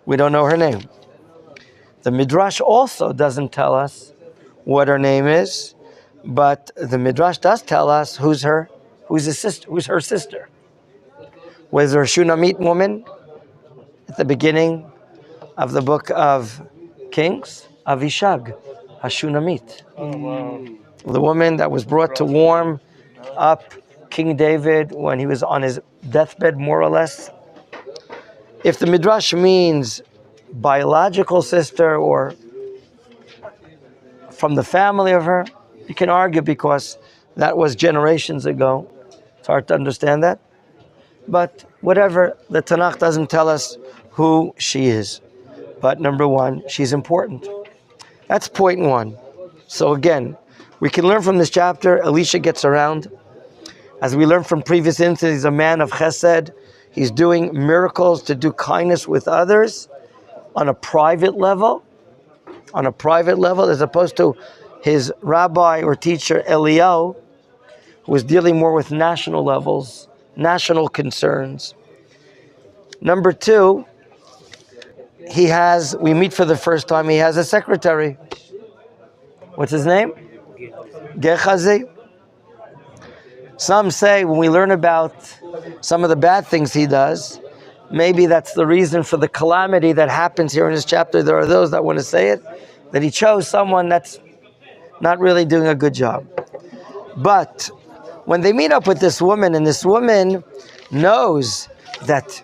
We don't know her name. The Midrash also doesn't tell us what her name is, but the Midrash does tell us who's her sister. Was there a Shunamite woman at the beginning of the book of Kings? Avishag, a Shunamite. Oh, wow. The woman that was brought to warm up King David when he was on his deathbed, more or less. If the Midrash means biological sister or from the family of her, you can argue because that was generations ago. It's hard to understand that. But whatever, the Tanakh doesn't tell us who she is. But number one, she's important. That's point one. So again, we can learn from this chapter, Elisha gets around. As we learned from previous incidents, he's a man of chesed. He's doing miracles to do kindness with others on a private level. On a private level, as opposed to his rabbi or teacher, Eliyahu, who was dealing more with national levels, national concerns. Number two, we meet for the first time, he has a secretary. What's his name? Gehazi. Some say when we learn about some of the bad things he does, maybe that's the reason for the calamity that happens here in this chapter. There are those that want to say it, that he chose someone that's not really doing a good job. But when they meet up with this woman, and this woman knows that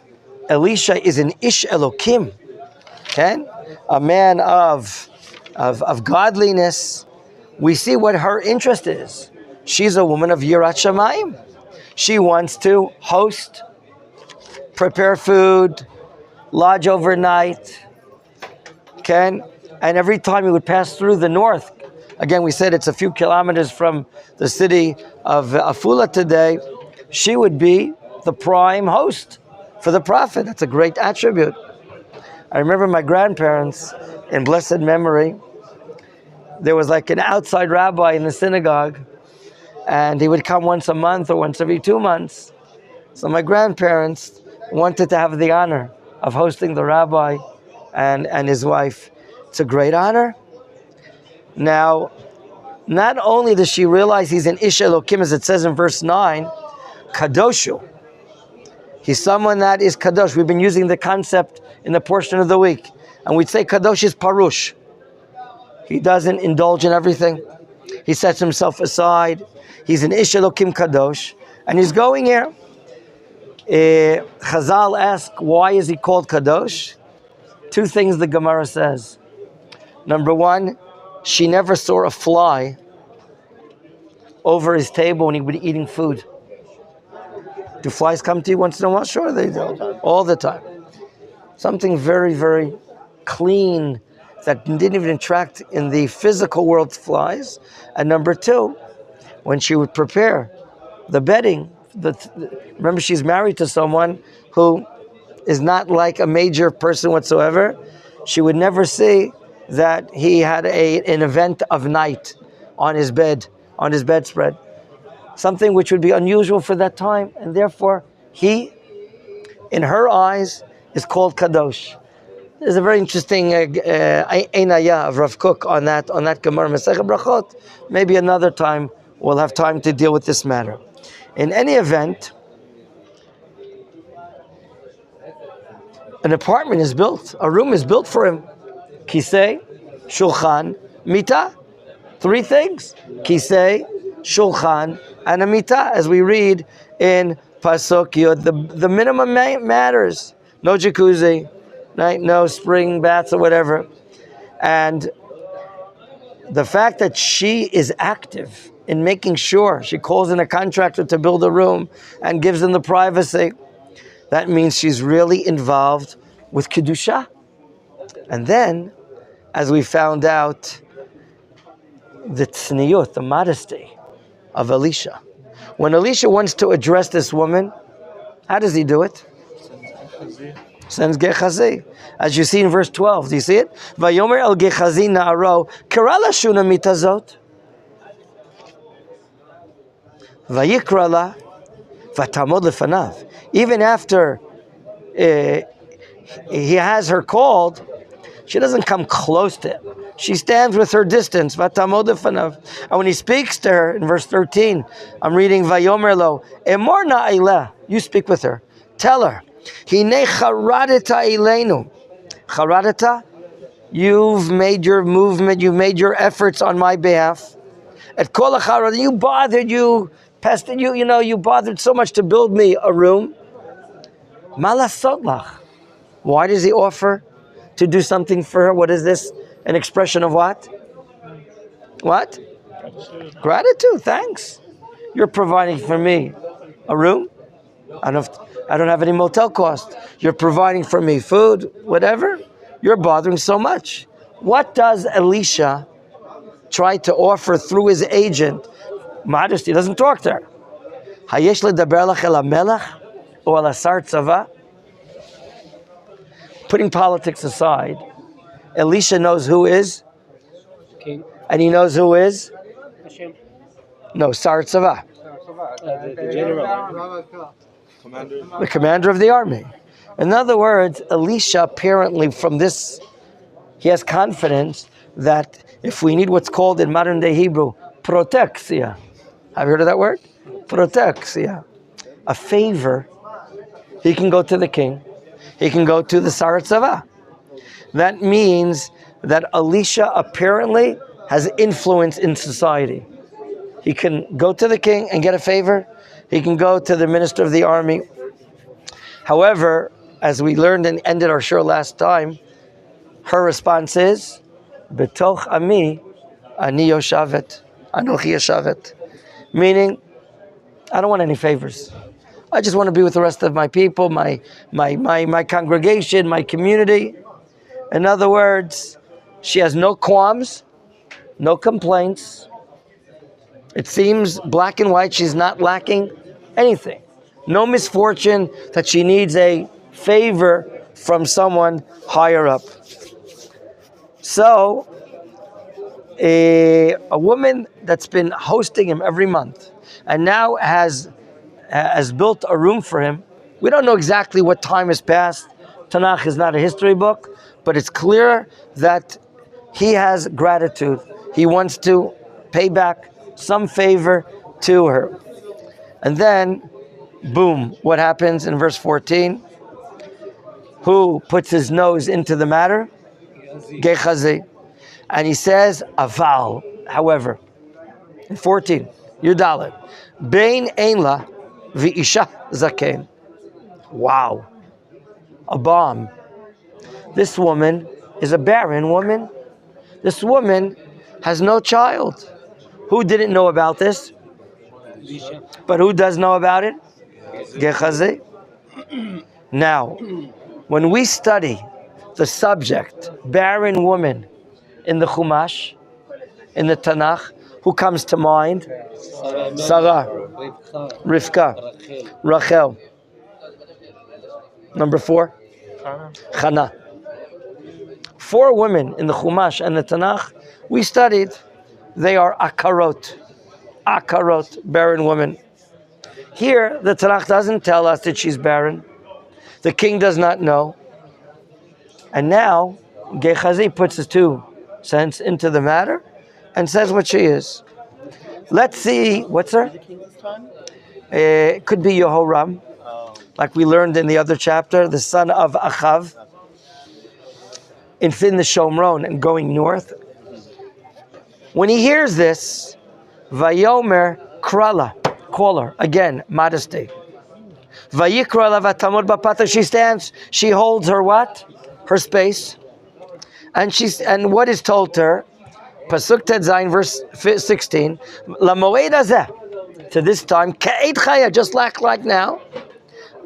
Elisha is an Ish Elokim, okay? A man of godliness, we see what her interest is. She's a woman of Yirat Shamayim. She wants to host, prepare food, lodge overnight, okay? And every time he would pass through the north, again, we said it's a few kilometers from the city of Afula today, she would be the prime host for the prophet. That's a great attribute. I remember my grandparents, in blessed memory, there was like an outside rabbi in the synagogue, and he would come once a month or once every 2 months. So my grandparents wanted to have the honor of hosting the rabbi and his wife. It's a great honor. Now, not only does she realize he's an Ish Elokim, as it says in verse 9, Kadoshu. He's someone that is Kadosh. We've been using the concept in the portion of the week. And we'd say Kadosh is Parush. He doesn't indulge in everything. He sets himself aside. He's an Ish Elokim Kadosh. And he's going here. Chazal ask, why is he called Kadosh? Two things the Gemara says. Number one, she never saw a fly over his table when he would be eating food. Do flies come to you once in a while? Sure they do. All the time. Something very, very clean that didn't even interact in the physical world, flies. And number two, when she would prepare the bedding, remember she's married to someone who is not like a major person whatsoever, she would never see that he had an event of night on his bed, on his bedspread. Something which would be unusual for that time, and therefore he, in her eyes, is called Kadosh. There's a very interesting Einaya of Rav Kook on that Gemara Masechet Brachot. Maybe another time we'll have time to deal with this matter. In any event, an apartment is built, a room is built for him. Kisei, Shulchan, Mita. 3 things. Kisei, Shulchan, and a Mita, as we read in Pasuk Yod. The minimum matters. No jacuzzi, right? No spring baths or whatever. And the fact that she is active in making sure, she calls in a contractor to build a room and gives them the privacy, that means she's really involved with Kedusha. And then, as we found out, the tzniut, the modesty of Elisha. When Elisha wants to address this woman, how does he do it? Sends Gehazi. As you see in verse 12, do you see it? Vayomer el Gehazi na'aro, kara la shunamit hazot. Vayikra la, vatamod lefanav. Even after he has her called, she doesn't come close to him. She stands with her distance. And when he speaks to her in verse 13, I'm reading Vayomer lo, Emor na'ileh, you speak with her. Tell her, Hine charadeta ilenu. Charadeta, you've made your movement, you've made your efforts on my behalf. At kol hacharad, you bothered, you pestered, you bothered so much to build me a room. Malasot lach. Why does he offer to do something for her? What is this? An expression of what? What? Gratitude. Thanks. You're providing for me a room. I don't have any motel cost. You're providing for me food, whatever. You're bothering so much. What does Elisha try to offer through his agent? Modesty. Doesn't talk to her. Hayesh ledaber lach el hamelech o el hasar tzava. Putting politics aside, Elisha knows who is king, and he knows who is no Sar Tzava, the commander of the army. In other words, Elisha apparently from this, he has confidence that if we need what's called in modern day Hebrew, protexia. Have you heard of that word? Protexia. A favor, he can go to the king. He can go to the Sar Tzava. That means that Elisha apparently has influence in society. He can go to the king and get a favor. He can go to the minister of the army. However, as we learned and ended our shur last time, her response is, Betoch ami ani yoshavet, anochi yoshavet. Meaning, I don't want any favors. I just want to be with the rest of my people, my congregation, my community. In other words, she has no qualms, no complaints. It seems black and white, she's not lacking anything. No misfortune that she needs a favor from someone higher up. So, a woman that's been hosting him every month and now has built a room for him. We don't know exactly what time has passed. Tanakh is not a history book, but it's clear that he has gratitude. He wants to pay back some favor to her. And then, boom, what happens in verse 14? Who puts his nose into the matter? Gehazi. And he says, aval, however. In 14, Yudalet. Bein einla v'isha zaken. Wow. A bomb. This woman is a barren woman. This woman has no child. Who didn't know about this? But who does know about it? Gehazi. Now, when we study the subject, barren woman, in the Chumash, in the Tanakh, who comes to mind? Sarah, Rivka, Rachel. Number 4? Chana. 4 women in the Chumash and the Tanakh we studied. They are akarot, barren women. Here, the Tanakh doesn't tell us that she's barren. The king does not know. And now, Gehazi puts his 2 cents into the matter and says what she is. Let's see, what's her? It could be Yehoram, like we learned in the other chapter, the son of Achav, in the Shomron and going north. When he hears this, Vayomer Krala, call her, again, modesty. Vayikra la vatamod bapata, she stands, she holds her what? Her space. And what is told to her? Pasuk Tet Zayin, verse 16. La moed hazeh, to this time, ka'ed chaya, just like now.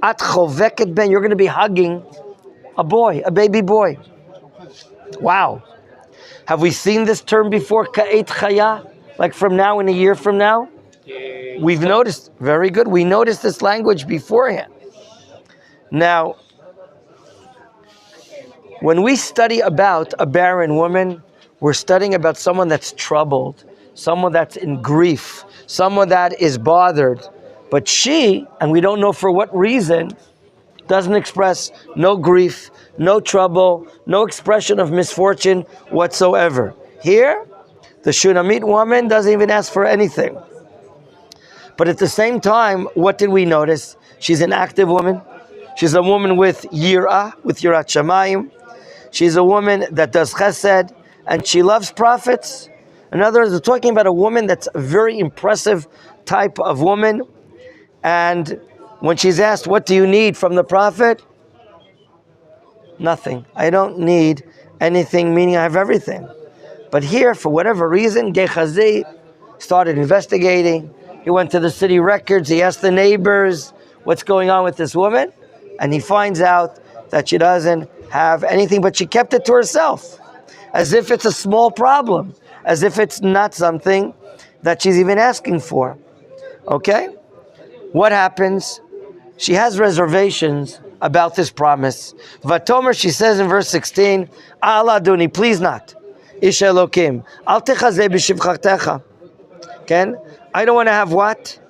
At choveket ben, you're going to be hugging a boy, a baby boy. Wow. Have we seen this term before, ka'ed chaya? Like from now, in a year from now? We've noticed, very good, we noticed this language beforehand. Now, when we study about a barren woman, we're studying about someone that's troubled, someone that's in grief, someone that is bothered. But she, and we don't know for what reason, doesn't express no grief, no trouble, no expression of misfortune whatsoever. Here, the Shunammite woman doesn't even ask for anything. But at the same time, what did we notice? She's an active woman. She's a woman with yirah, with yirat shamayim. She's a woman that does chesed, and she loves prophets. In other words, we're talking about a woman that's a very impressive type of woman. And when she's asked, what do you need from the prophet? Nothing. I don't need anything, meaning I have everything. But here, for whatever reason, Gehazi started investigating. He went to the city records. He asked the neighbors what's going on with this woman. And he finds out that she doesn't have anything, but she kept it to herself. As if it's a small problem. As if it's not something that she's even asking for. Okay? What happens? She has reservations about this promise. Vatomer, she says in verse 16, Allah Adoni, please not. Ish Elokim. Al techazeh b'shivchartecha. Okay? I don't want to have what?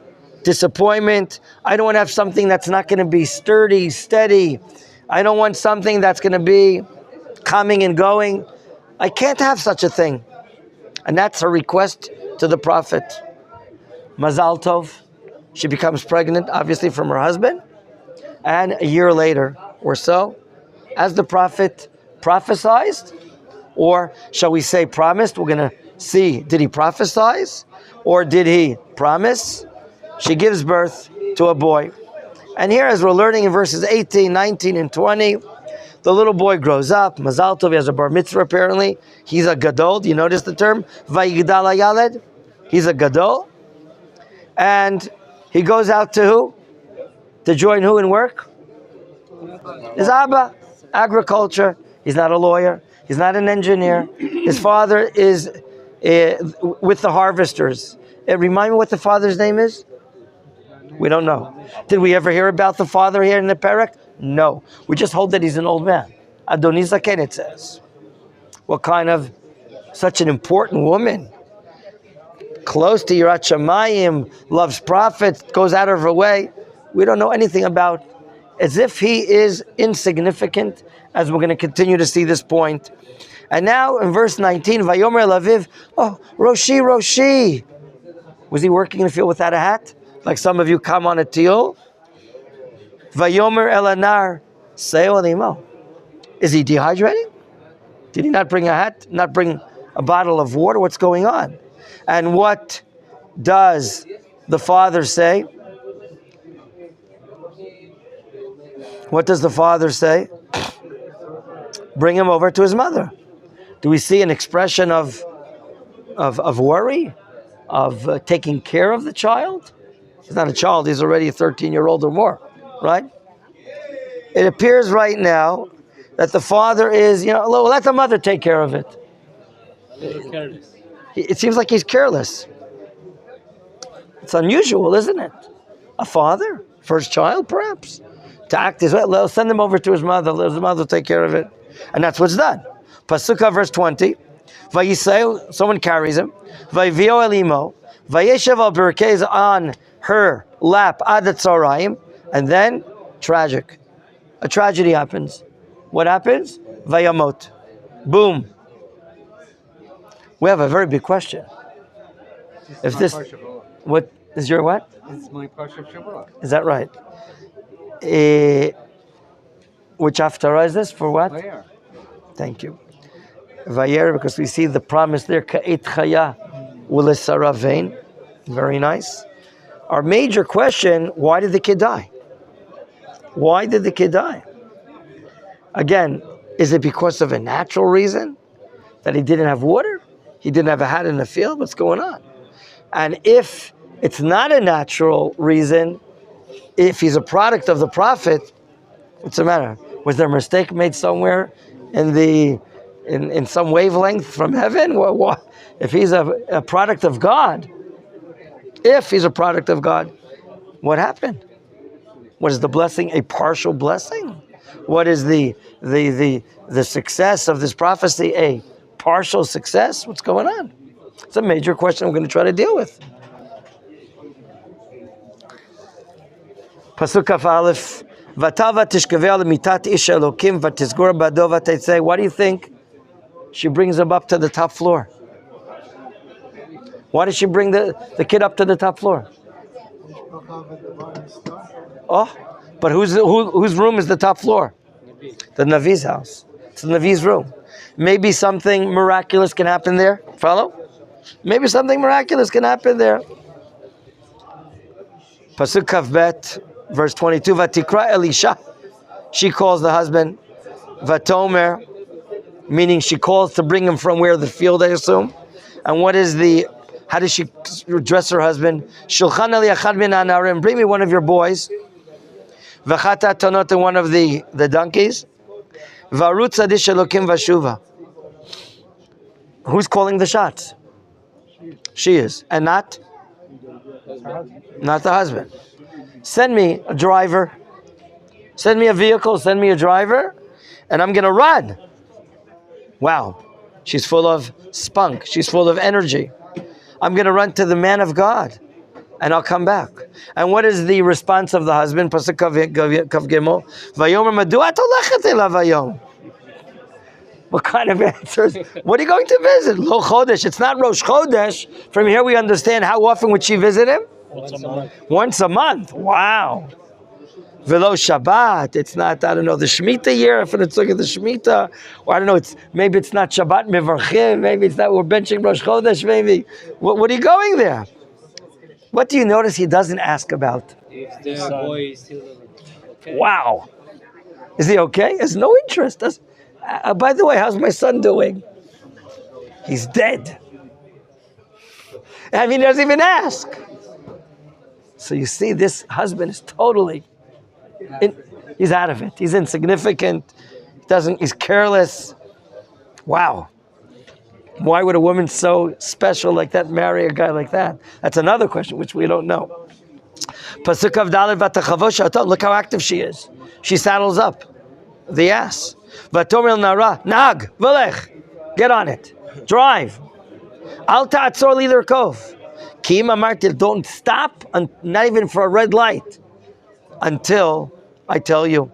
Disappointment. I don't want to have something that's not going to be sturdy, steady. I don't want something that's going to be coming and going. I can't have such a thing. And that's her request to the prophet. Mazal Tov. She becomes pregnant, obviously, from her husband. And a year later or so, as the prophet prophesied, or shall we say promised, we're going to see, did he prophesize or did he promise? She gives birth to a boy. And here, as we're learning in verses 18, 19, and 20, the little boy grows up. Mazal Tov, he has a bar mitzvah apparently. He's a gadol. Do you notice the term? Vayigdal hayaled. He's a gadol. And he goes out to who? To join who in work? His Abba. Agriculture. He's not a lawyer. He's not an engineer. His father is with the harvesters. Remind me what the father's name is? We don't know. Did we ever hear about the father here in the parak? No. We just hold that he's an old man. Adoni Zaken, it says. What kind of, such an important woman. Close to Yirat Shamayim, loves prophets, goes out of her way. We don't know anything about, as if he is insignificant, as we're going to continue to see this point. And now in verse 19, Vayomer Laviv, oh, Roshi, Roshi. Was he working in the field without a hat? Like some of you come on a teal? Vayomer Elanar, Seo Limo. Is he dehydrating? Did he not bring a hat? Not bring a bottle of water? What's going on? And what does the father say? What does the father say? Bring him over to his mother. Do we see an expression of worry? Of taking care of the child? He's not a child, he's already a 13-year-old or more, right? It appears right now that the father is, let the mother take care of it. It seems like he's careless. It's unusual, isn't it? A father, first child perhaps, to act his way. Send him over to his mother, let his mother take care of it. And that's what's done. Pasukah verse 20, Vayisei, someone carries him, Vayvio elimo, Vayeshev al berkez on her lap ad tzarayim, and then tragic. A tragedy happens. What happens? Vayamot. Boom. We have a very big question. If this, what is your what? It's my Parsha Shabbat. Is that right? Which haftarah is this? For what? Where? Thank you. Vayer, because we see the promise there. Ka'et chaya u'lesaravein. Very nice. Our major question: why did the kid die? Why did the kid die? Again, is it because of a natural reason that he didn't have water? He didn't have a hat in the field? What's going on? And if it's not a natural reason, if he's a product of the prophet, what's the matter? Was there a mistake made somewhere in some wavelength from heaven? What? If he's a product of God, what happened? What is the blessing? A partial blessing? What is the success of this prophecy? A partial success? What's going on? It's a major question I'm going to try to deal with. Pasuk Kaf Aleph, Vatava tishkaveh mitat ish elokim vatizgor bado vateitzei. What do you think? She brings him up to the top floor. Why does she bring the kid up to the top floor? Oh, but whose room is the top floor? The Navi's house. It's the Navi's room. Maybe something miraculous can happen there. Follow? Maybe something miraculous can happen there. Pasuk Kavbet, verse 22. Vatikra Elisha. She calls the husband. Vatomer, meaning she calls to bring him from where? The field, I assume. And how does she dress her husband? Shulchan ali achad min hanarim. Bring me one of your boys. V'chata tonot, and one of the donkeys. V'arutz adish elokim v'shuva. Who's calling the shots? She is, and not the husband. Send me a driver. Send me a vehicle. Send me a driver, and I'm gonna run. Wow, she's full of spunk. She's full of energy. I'm gonna run to the man of God, and I'll come back. And what is the response of the husband? Pasuk Kav Gimel. Vayomer madua tolechet elav hayom. What kind of answers? What are you going to visit? Lo Chodesh. It's not Rosh Chodesh. From here we understand how often would she visit him? Once a month. Once a month. Wow. Velo Shabbat. It's not, I don't know, the Shemitah year. If it's look at the Shemitah, or I don't know, maybe it's not Shabbat Mevarchim. Maybe it's not, we're benching Rosh Chodesh. Maybe. What are you going there? What do you notice he doesn't ask about? If the boy is still okay. Wow. Is he okay? Has no interest. By the way, how's my son doing? He's dead. I mean, he doesn't even ask. So you see, this husband is totally, he's out of it. He's insignificant. He's careless. Wow. Why would a woman so special like that marry a guy like that? That's another question, which we don't know. Pasuk of Dalet vatachavo. Look how active she is. She saddles up the ass. Vatomer nara nag v'lech. Get on it. Drive. Al ta'atzor li l'rkov. Ki im amarti, don't stop, not even for a red light, until I tell you.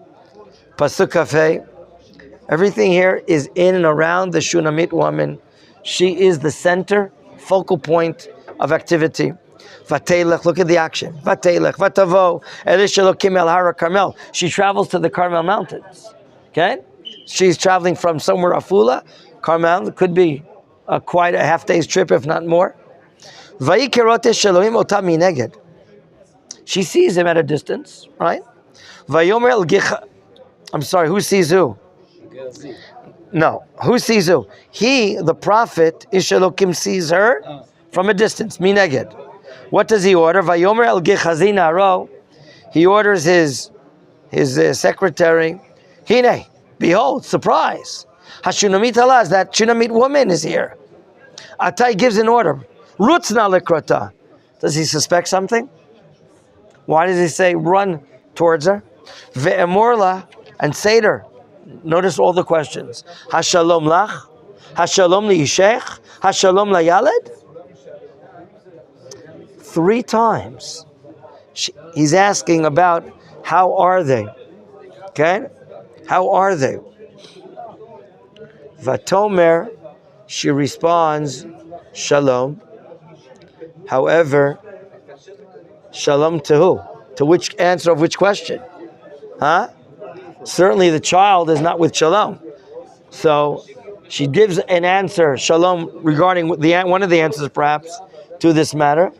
Pasuk Kafei. Everything here is in and around the Shunamite woman. She is the center, focal point of activity. Vatelech, look at the action. Vatelech, vatavo, elish elokim el hara Carmel. She travels to the Carmel Mountains. Okay? She's traveling from somewhere Afula, Carmel. It could be quite a half day's trip, if not more. Vayikerotesh Elohim otam mineged. She sees him at a distance, right? Vayomer el gicha. I'm sorry, who sees who? No, who sees who? He, the prophet, Ish Elokim, sees her from a distance. Mineged. What does he order? Vayomer el gichazi naro. He orders his secretary. Hine, behold, surprise. Hashunamit Halaz, that Shunamite woman is here. Atai gives an order. Rutzna lekrata. Does he suspect something? Why does he say run towards her? Ve'emorla, and say to her. Notice all the questions. Hashalom lach? Hashalom li'ishech? Hashalom la'yaled? 3 times. He's asking about how are they? Okay? How are they? Vatomer, she responds, Shalom. However, Shalom to who? To which answer of which question? Huh? Certainly the child is not with Shalom. So she gives an answer, Shalom, regarding one of the answers perhaps to this matter.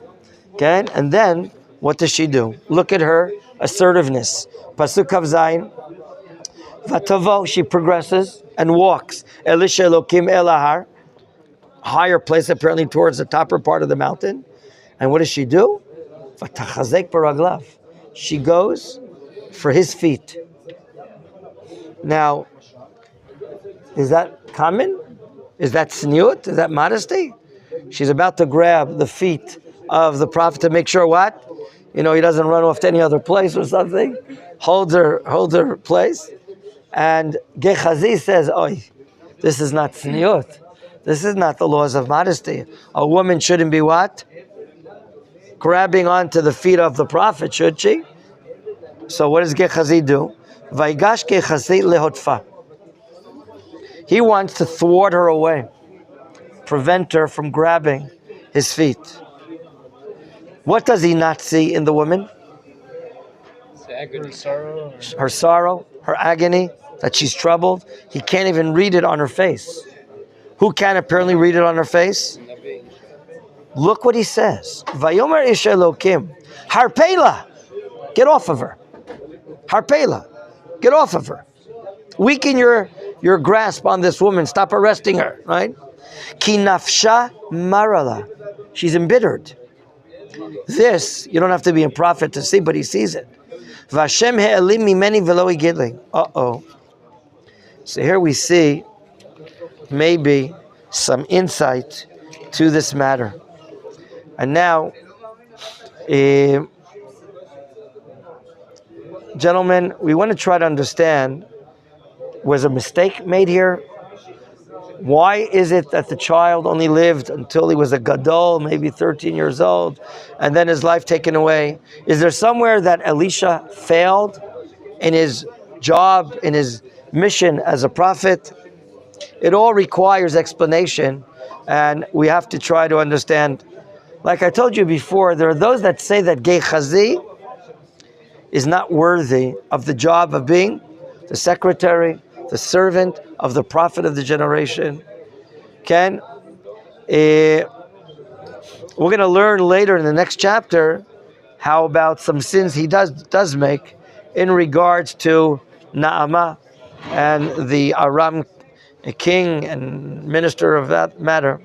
Okay? And then, what does she do? Look at her assertiveness. Pasuk Kav Zayin. Vatavo, she progresses and walks. Elisha Elokim Elahar, higher place apparently towards the topper part of the mountain. And what does she do? Vatachazek baraglav. She goes for his feet. Now, is that common? Is that sniut? Is that modesty? She's about to grab the feet of the prophet to make sure what? He doesn't run off to any other place or something. Holds her place. And Gehazi says, "Oi, this is not sniut. This is not the laws of modesty. A woman shouldn't be what? Grabbing onto the feet of the prophet, should she? So what does Gehazi do? Vaigash Gehazi lehotfa. He wants to thwart her away, prevent her from grabbing his feet. What does he not see in the woman? Her sorrow, her agony, that she's troubled. He can't even read it on her face. Who can apparently read it on her face? Look what he says. Vayomer ish Elokim, harpela, get off of her. Harpela, get off of her. Weaken your grasp on this woman. Stop arresting her, right? Ki nafsha marala, she's embittered. This, you don't have to be a prophet to see, but he sees it. Vashem he'elim mimeni velo igidli. Uh-oh. So here we see maybe some insight to this matter. And now, gentlemen, we want to try to understand, was a mistake made here? Why is it that the child only lived until he was a gadol, maybe 13 years old, and then his life taken away? Is there somewhere that Elisha failed in his job, in his mission as a prophet? It all requires explanation, and we have to try to understand. Like I told you before, there are those that say that Gehazi is not worthy of the job of being the secretary, the servant of the prophet of the generation. We're going to learn later in the next chapter how about some sins he does make in regards to Naamah and the Aram king and minister of that matter.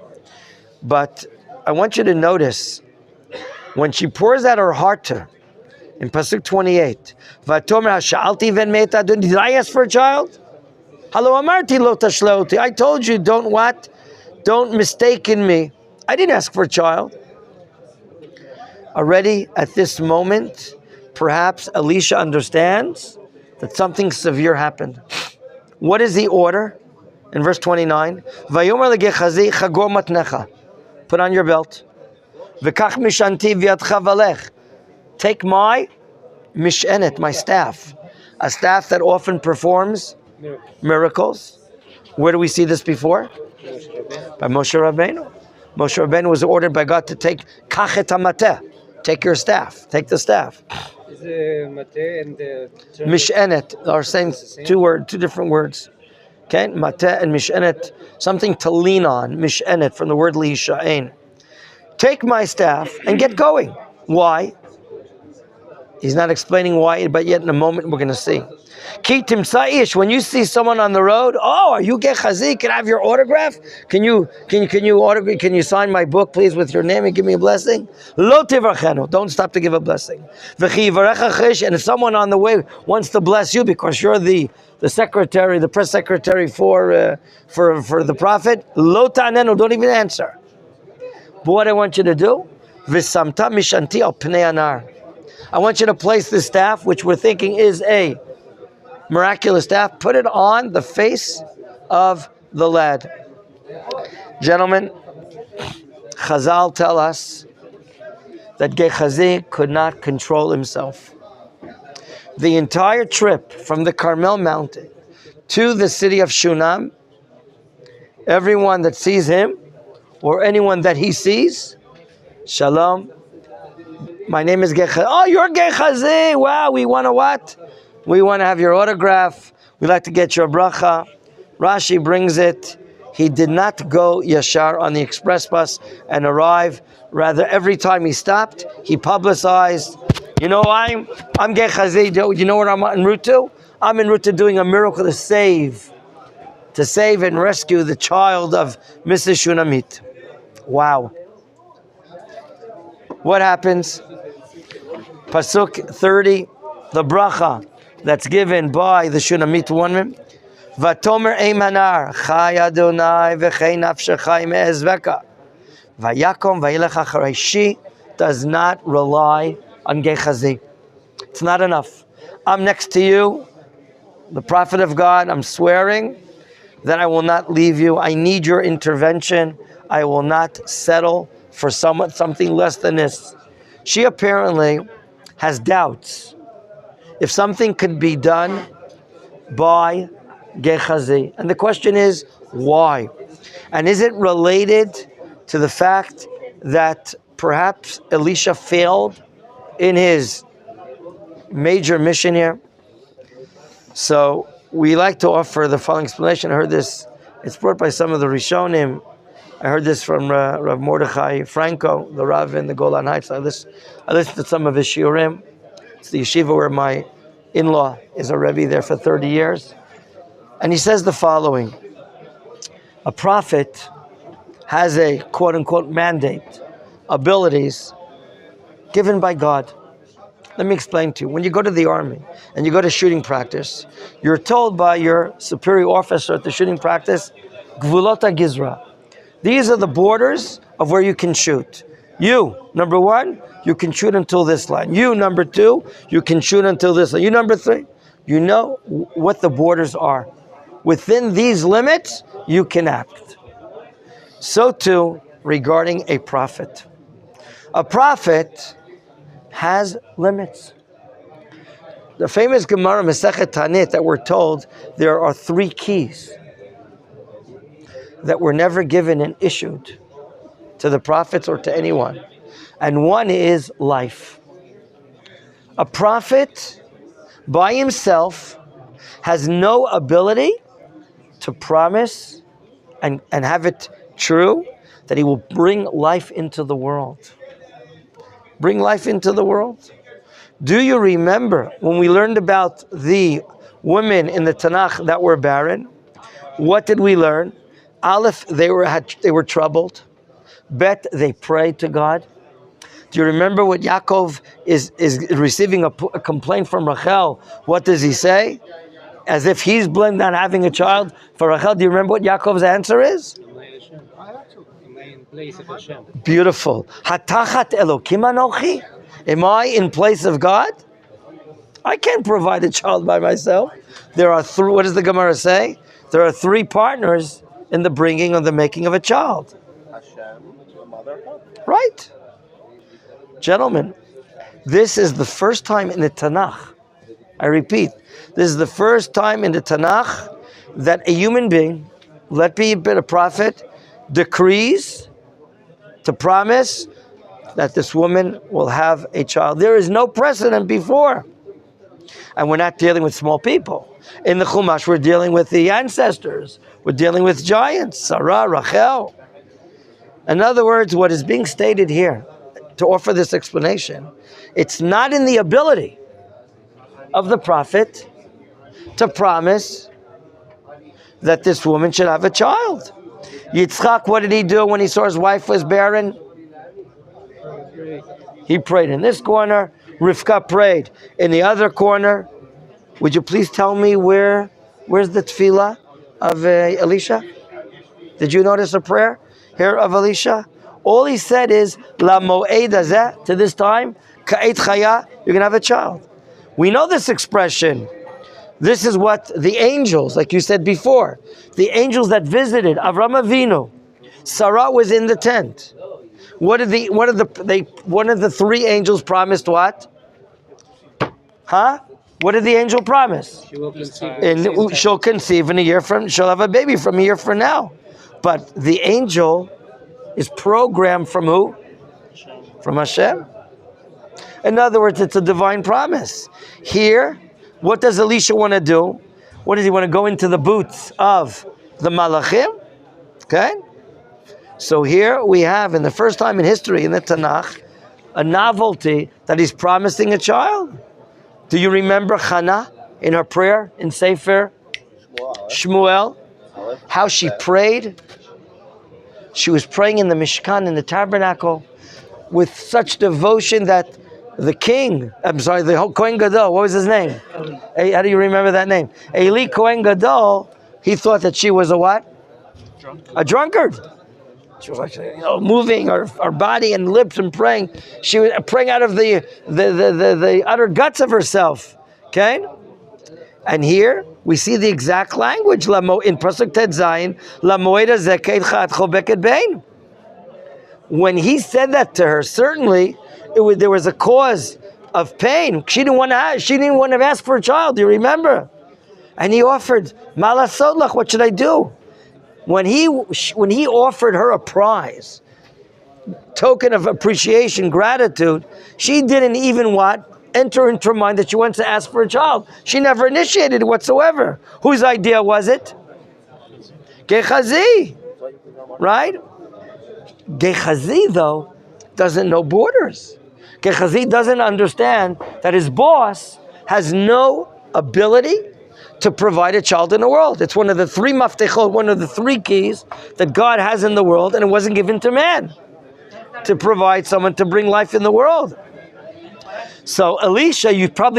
But I want you to notice when she pours out her heart to her, in Pasuk 28, did I ask for a child? I told you, don't what? Don't mistake in me. I didn't ask for a child. Already at this moment, perhaps Elisha understands that something severe happened. What is the order? In verse 29, Vayomer leGehazi chagor matnecha. Put on your belt. V'kach mishanti v'yadcha v'alech. Take my mishenet, my staff, a staff that often performs miracles. Where do we see this before? By Moshe Rabbeinu. Moshe Rabbeinu was ordered by God to take kachet hamateh. Take your staff. Take the staff. Is the mateh and the Mishenet are same two different words. Okay, mateh and mishenet, something to lean on. Mishenet from the word lisha'en. Take my staff and get going. Why? He's not explaining why, but yet in a moment we're going to see. Ki timsa'ish, when you see someone on the road, oh, are you Gehazi? Can I have your autograph? Can you sign my book, please, with your name and give me a blessing? Lo tivarchenu, don't stop to give a blessing. V'chi yivarech achish, and if someone on the way wants to bless you because you're the secretary, the press secretary for the prophet, lo ta'anenu, don't even answer. But what I want you to do, v'samta mishanti al pnei anar. I want you to place the staff, which we're thinking is a miraculous staff, put it on the face of the lad. Gentlemen, Chazal tell us that Gehazi could not control himself. The entire trip from the Carmel mountain to the city of Shunam, everyone that sees him or anyone that he sees, shalom, my name is Gehazi. Oh, you're Gehazi. Wow, we want to what? We want to have your autograph. We'd like to get your bracha. Rashi brings it. He did not go yashar on the express bus and arrive. Rather, every time he stopped, he publicized, you know, I'm Gehazi. You know what I'm en route to? I'm en route to doing a miracle to save and rescue the child of Mrs. Shunamit. Wow. What happens? Pasuk 30, the bracha that's given by the Shunamit woman. Vatomer eimanar, chai Adonai v'chei nafshecha me'ezveka. Vayakom vayilech acharei. She does not rely on Gehazi. It's not enough. I'm next to you, the prophet of God. I'm swearing that I will not leave you. I need your intervention. I will not settle for something less than this. She apparently has doubts if something could be done by Gechazi. And the question is, why? And is it related to the fact that perhaps Elisha failed in his major mission here? So we like to offer the following explanation. I heard this, it's brought by some of the Rishonim. I heard this from Rav Mordechai Franco, the Rav in the Golan Heights. I listened to some of his shiurim. It's the yeshiva where my in-law is a Rebbe there for 30 years. And he says the following: a prophet has a quote-unquote mandate, abilities given by God. Let me explain to you. When you go to the army and you go to shooting practice, you're told by your superior officer at the shooting practice, Gvulot HaGizra. These are the borders of where you can shoot. You, number one, you can shoot until this line. You, number two, you can shoot until this line. You, number three, you know what the borders are. Within these limits, you can act. So too, regarding a prophet. A prophet has limits. The famous Gemara Masechet Tanit that we're told there are 3 keys that were never given and issued to the prophets or to anyone. And one is life. A prophet by himself has no ability to promise and have it true that he will bring life into the world. Bring life into the world. Do you remember when we learned about the women in the Tanakh that were barren? What did we learn? Aleph, they were troubled. Bet, they prayed to God. Do you remember what Yaakov is receiving a complaint from Rachel? What does he say? As if he's blamed on having a child for Rachel. Do you remember what Yaakov's answer is? Beautiful. Hatachat Elokim anochi? Am I in place of God? I can't provide a child by myself. There are 3, what does the Gemara say? There are 3 partners in the bringing or the making of a child. Right. Gentlemen, this is the first time in the Tanakh, I repeat, this is the first time in the Tanakh that a human being, let be a prophet, decrees to promise that this woman will have a child. There is no precedent before. And we're not dealing with small people. In the Chumash, we're dealing with the ancestors. We're dealing with giants, Sarah, Rachel. In other words, what is being stated here, to offer this explanation, it's not in the ability of the prophet to promise that this woman should have a child. Yitzchak, what did he do when he saw his wife was barren? He prayed in this corner. Rivka prayed in the other corner. Would you please tell me where's the tefillah of Elisha? Did you notice a prayer here of Elisha? All he said is, La mo'ed hazeh, to this time, ka'et chaya, you're going to have a child. We know this expression. This is what the angels, like you said before, the angels that visited Avram Avinu, Sarah was in the tent. One of the 3 angels promised what? Huh? What did the angel promise? She'll conceive in a year from, she'll have a baby from a year from now. But the angel is programmed from who? From Hashem. In other words, it's a divine promise. Here, what does Elisha want to do? What does he want to go into the boots of the Melachim? Okay? So here we have, in the first time in history in the Tanakh, a novelty that he's promising a child. Do you remember Hannah in her prayer in Sefer? Shmuel. How she prayed? She was praying in the Mishkan, in the tabernacle, with such devotion that the king, the whole Kohen Gadol, what was his name? How do you remember that name? Eli Kohen Gadol, he thought that she was a what? A drunkard. She was like, moving her body and lips and praying. She was praying out of the utter guts of herself. Okay? And here we see the exact language in Pasuk Tet Zayin, La moeda zeket chat chobeket bein. When he said that to her, certainly there was a cause of pain. She didn't want to ask for a child. Do you remember? And he offered, Malasodlach, what should I do? When he offered her a prize, token of appreciation, gratitude, she didn't even enter into her mind that she wants to ask for a child. She never initiated it whatsoever. Whose idea was it? Gehazi, right? Gehazi, though, doesn't know borders. Gehazi doesn't understand that his boss has no ability to provide a child in the world. It's one of the three maftechot, one of the three keys that God has in the world, and it wasn't given to man to provide someone to bring life in the world. So Elisha,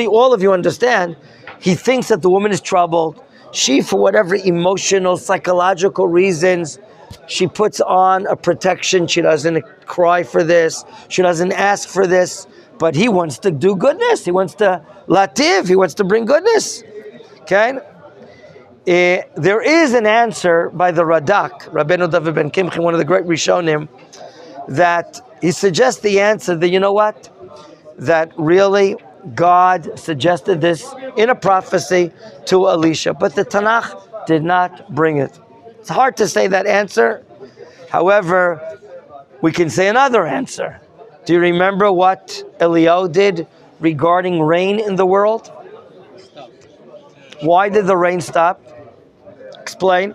all of you understand, he thinks that the woman is troubled. She, for whatever emotional, psychological reasons, she puts on a protection. She doesn't cry for this. She doesn't ask for this. But he wants to do goodness. He wants to lativ. He wants to bring goodness. Okay? There is an answer by the Radak, Rabbeinu David ben Kimchi, one of the great Rishonim, that he suggests the answer that, you know what? That really God suggested this in a prophecy to Elisha, but the Tanakh did not bring it. It's hard to say that answer. However, we can say another answer. Do you remember what Eliyahu did regarding rain in the world? Why did the rain stop? Explain.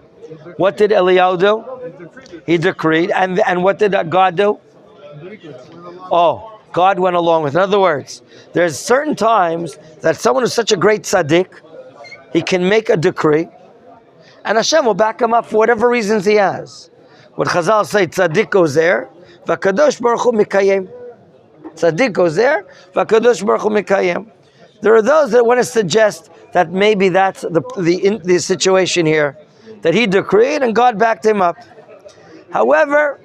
What did Eliyahu do? He decreed. And what did God do? Oh, God went along with it. In other words, there's certain times that someone who's such a great tzaddik, he can make a decree, and Hashem will back him up for whatever reasons he has. What Chazal say, tzaddik goes there, v'kadosh baruch hu mikayem. Tzaddik goes there, v'kadosh baruch hu mikayem. There are those that want to suggest that maybe that's the situation here, that he decreed and God backed him up. However,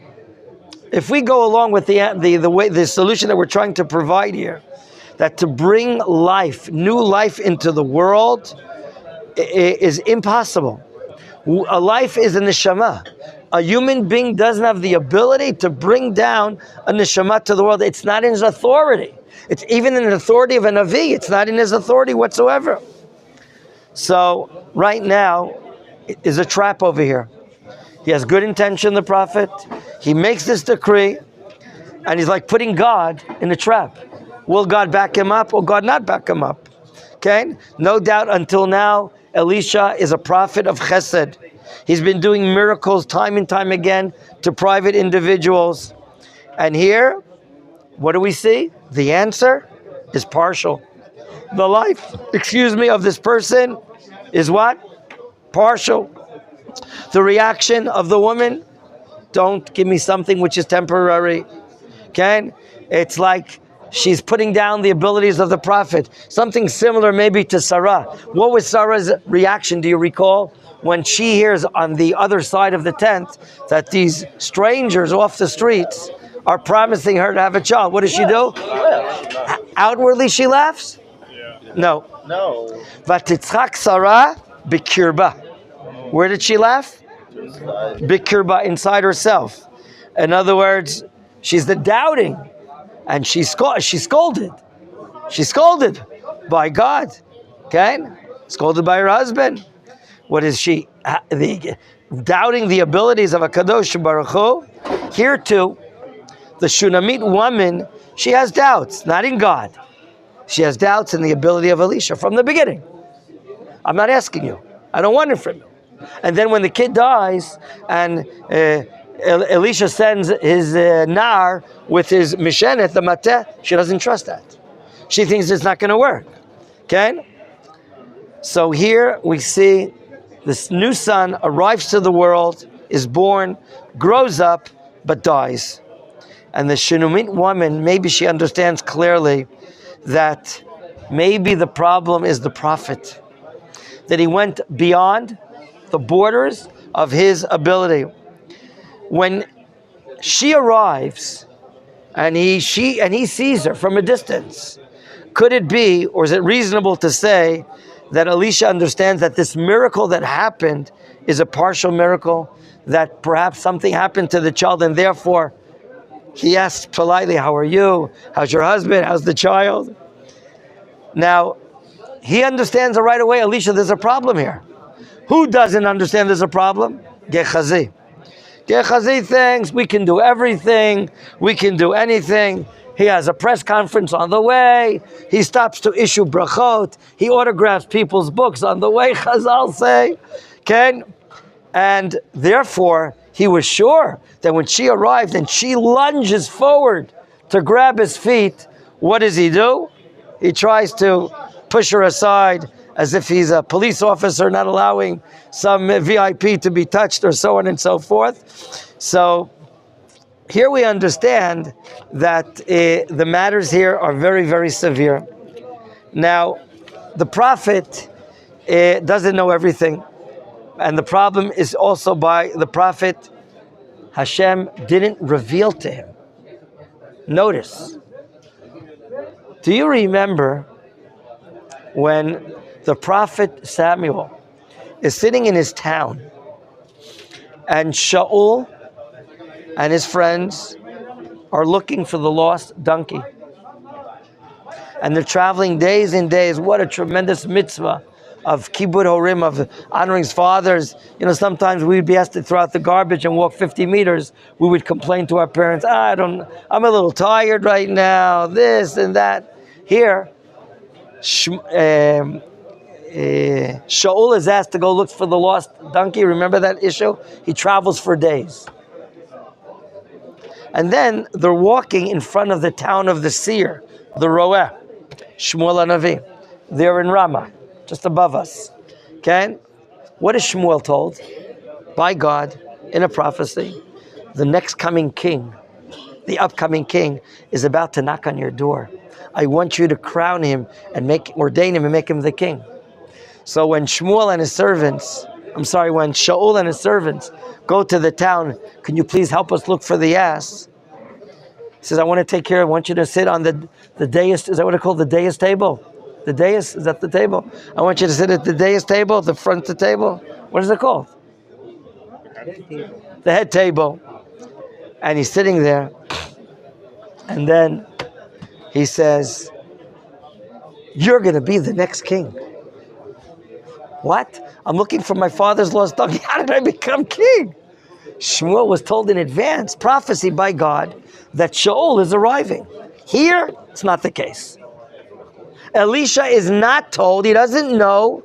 if we go along with the solution that we're trying to provide here, that to bring life, new life into the world is impossible. A life is a neshama. A human being doesn't have the ability to bring down a neshama to the world. It's not in his authority. It's even in the authority of a Navi. It's not in his authority whatsoever. So right now is a trap over here. He has good intention, the prophet. He makes this decree, and he's like putting God in a trap. Will God back him up or God not back him up? Okay? No doubt until now, Elisha is a prophet of chesed. He's been doing miracles time and time again to private individuals. And here, what do we see? The answer is partial. The life, of this person is what? Partial. The reaction of the woman, don't give me something which is temporary. Okay? It's like she's putting down the abilities of the prophet. Something similar maybe to Sarah. What was Sarah's reaction? Do you recall? When she hears on the other side of the tent that these strangers off the streets are promising her to have a child. What does she do? Outwardly she laughs? No. Vatitzchak Sarah bikirba. Where did she laugh? Bikirba, inside herself. In other words, she's the doubting. And she's scolded. She's scolded by God. Okay? Scolded by her husband. What is she? Doubting the abilities of a Kadosh Baruch Hu. Here too, the Shunammite woman, she has doubts, not in God. She has doubts in the ability of Elisha from the beginning. I'm not asking you. I don't want it from you. And then when the kid dies, and Elisha sends his nar with his mishenet, the mateh, she doesn't trust that. She thinks it's not going to work. Okay? So here we see this new son arrives to the world, is born, grows up, but dies. And the Shunammite woman, maybe she understands clearly that maybe the problem is the prophet. That he went beyond the borders of his ability. When she arrives and he sees her from a distance, could it be, or is it reasonable to say that Elisha understands that this miracle that happened is a partial miracle, that perhaps something happened to the child and therefore he asks politely, how are you? How's your husband? How's the child? Now, he understands right away, Elisha, there's a problem here. Who doesn't understand there's a problem? Gehazi. Gehazi thinks we can do everything, we can do anything. He has a press conference on the way. He stops to issue brachot. He autographs people's books on the way, Chazal say. Okay? And therefore, he was sure that when she arrived and she lunges forward to grab his feet, what does he do? He tries to push her aside as if he's a police officer not allowing some VIP to be touched or so on and so forth. So here we understand that the matters here are very, very severe. Now, the prophet doesn't know everything. And the problem is also by the prophet, Hashem didn't reveal to him. Notice. Do you remember when the prophet Samuel is sitting in his town and Shaul and his friends are looking for the lost donkey? And they're traveling days and days. What a tremendous mitzvah of kibbud horim, of honoring his fathers. You know, sometimes we'd be asked to throw out the garbage and walk 50 meters. We would complain to our parents, I'm a little tired right now, this and that. Here, Shaul is asked to go look for the lost donkey. Remember that issue? He travels for days. And then they're walking in front of the town of the seer, the Roeh, Shmuel HaNavi. They're in Ramah, just above us. Okay? What is Shmuel told? By God, in a prophecy, the next coming king, the upcoming king, is about to knock on your door. I want you to crown him and ordain him and make him the king. So when Shaul and his servants go to the town, can you please help us look for the ass? He says, I want to take care of, I want you to sit on the dais, is that what it's called, the dais table? The dais, is that the table? I want you to sit at the dais table, the front of the table. What is it called? The head table. And he's sitting there, and then he says, you're going to be the next king. What? I'm looking for my father's lost donkey. How did I become king? Shmuel was told in advance, prophecy by God, that Shaul is arriving. Here, it's not the case. Elisha is not told, he doesn't know,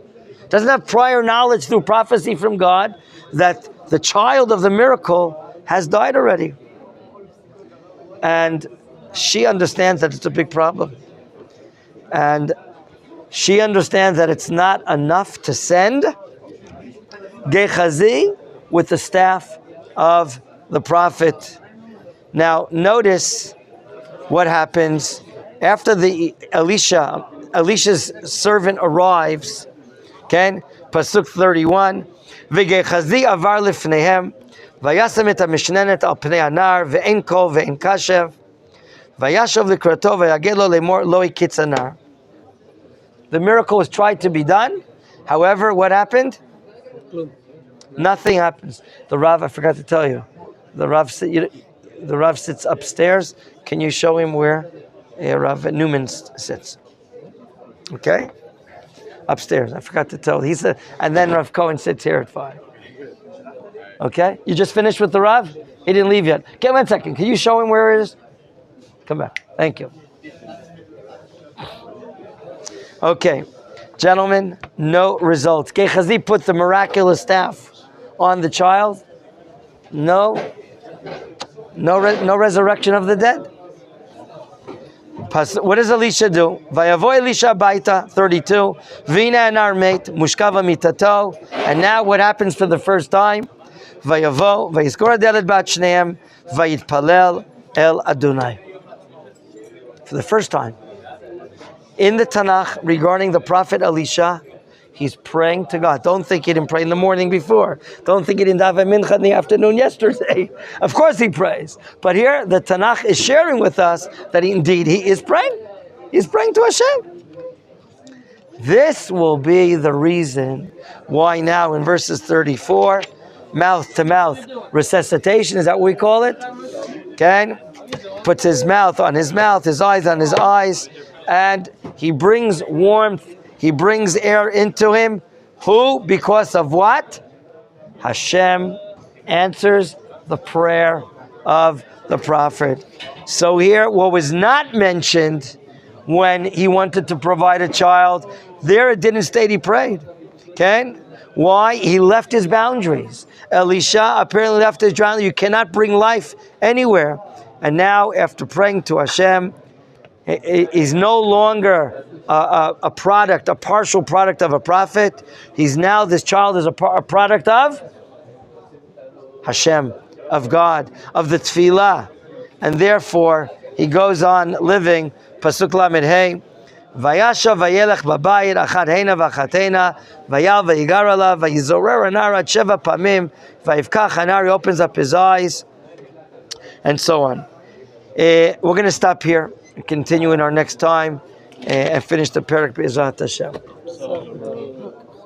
doesn't have prior knowledge through prophecy from God, that the child of the miracle has died already. And she understands that it's a big problem. And she understands that it's not enough to send Gehazi with the staff of the prophet. Now, notice what happens after Elisha's servant arrives. Okay? Pasuk 31. V'Gehazi avar lifneihem, vayasem et hamishnenet al pnei anar, ve'en kol ve'en kashev. Vayashav likrato vayaged lo lemor lo ikitz anar. The miracle was tried to be done. However, what happened? Nothing happens. The Rav, I forgot to tell you, the Rav sits upstairs. Can you show him where Rav Newman sits? Okay? Upstairs. I forgot to tell. And then Rav Cohen sits here at 5. Okay? You just finished with the Rav? He didn't leave yet. Okay, 1 second. Can you show him where it is? Come back. Thank you. Okay. Gentlemen, no results. Gehazi put the miraculous staff on the child. No resurrection of the dead. What does Elisha do? Vayavo Elisha baita, 32. Vina anar meit, mushkava mitato. And now what happens for the first time? Vayavo, vayizkor adelet bat shneim, vayitpalel el Adonai. For the first time in the Tanakh regarding the prophet Elisha, he's praying to God. Don't think he didn't pray in the morning before. Don't think he didn't have a mincha in the afternoon yesterday. Of course he prays. But here the Tanakh is sharing with us that he is praying. He's praying to Hashem. This will be the reason why now in verses 34, mouth to mouth resuscitation, is that what we call it? Okay? Puts his mouth on his mouth, his eyes on his eyes, and He brings warmth. He brings air into him. Who? Because of what? Hashem answers the prayer of the prophet. So here, what was not mentioned when he wanted to provide a child, there it didn't state he prayed. Okay? Why? He left his boundaries. Elisha apparently left his boundaries. You cannot bring life anywhere. And now, after praying to Hashem, he's no longer a product, a partial product of a prophet. He's now, this child is a product of Hashem, of God, of the tefillah. And therefore, he goes on living, Pasuk Lamed Hey, Vayasha vayelech babayit achat heina v'achatena vayal vayigar alav vayizorer anara sheva pamim vayivkach hanar. He opens up his eyes, and so on. We're going to stop here and continue in our next time and finish the parak B'ezrat Hashem.